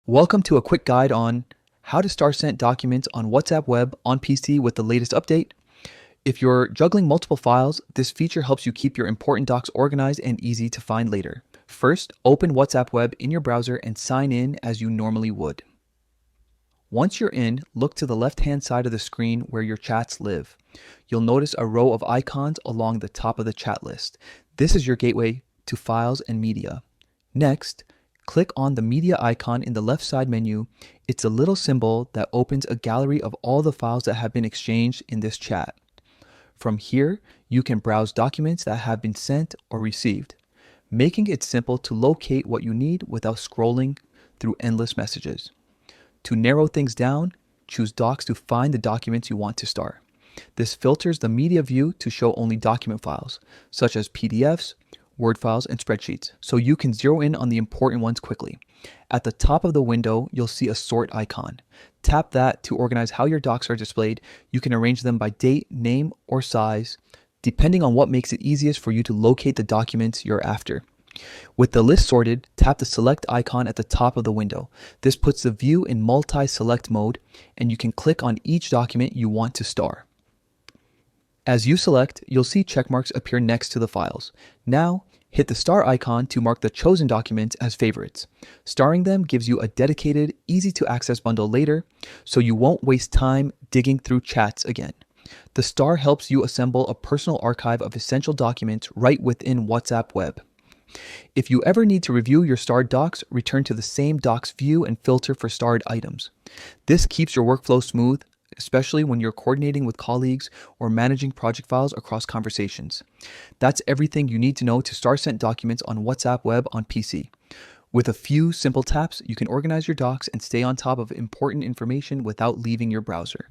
Welcome to a quick guide on how to star sent documents on WhatsApp web on PC with the latest update. If you're juggling multiple files, this feature helps you keep your important docs organized and easy to find later. First, open WhatsApp web in your browser and sign in as you normally would. Once you're in, look to the left-hand side of the screen where your chats live. You'll notice a row of icons along the top of the chat list. This is your gateway to files and media. Next, click on the media icon in the left side menu. It's a little symbol that opens a gallery of all the files that have been exchanged in this chat. From here, you can browse documents that have been sent or received, making it simple to locate what you need without scrolling through endless messages. To narrow things down, choose Docs to find the documents you want to star. This filters the media view to show only document files, such as PDFs, Word files, and spreadsheets, so you can zero in on the important ones quickly. At the top of the window, you'll see a sort icon. Tap that to organize how your docs are displayed. You can arrange them by date, name, or size, depending on what makes it easiest for you to locate the documents you're after. With the list sorted, tap the select icon at the top of the window. This puts the view in multi-select mode, and you can click on each document you want to star. As you select, you'll see check marks appear next to the files. Now, hit the star icon to mark the chosen documents as favorites. Starring them gives you a dedicated, easy-to-access bundle later, so you won't waste time digging through chats again. The star helps you assemble a personal archive of essential documents right within WhatsApp web. If you ever need to review your starred docs, return to the same docs view and filter for starred items. This keeps your workflow smooth, especially when you're coordinating with colleagues or managing project files across conversations. That's everything you need to know to star sent documents on WhatsApp web on PC. With a few simple taps, you can organize your docs and stay on top of important information without leaving your browser.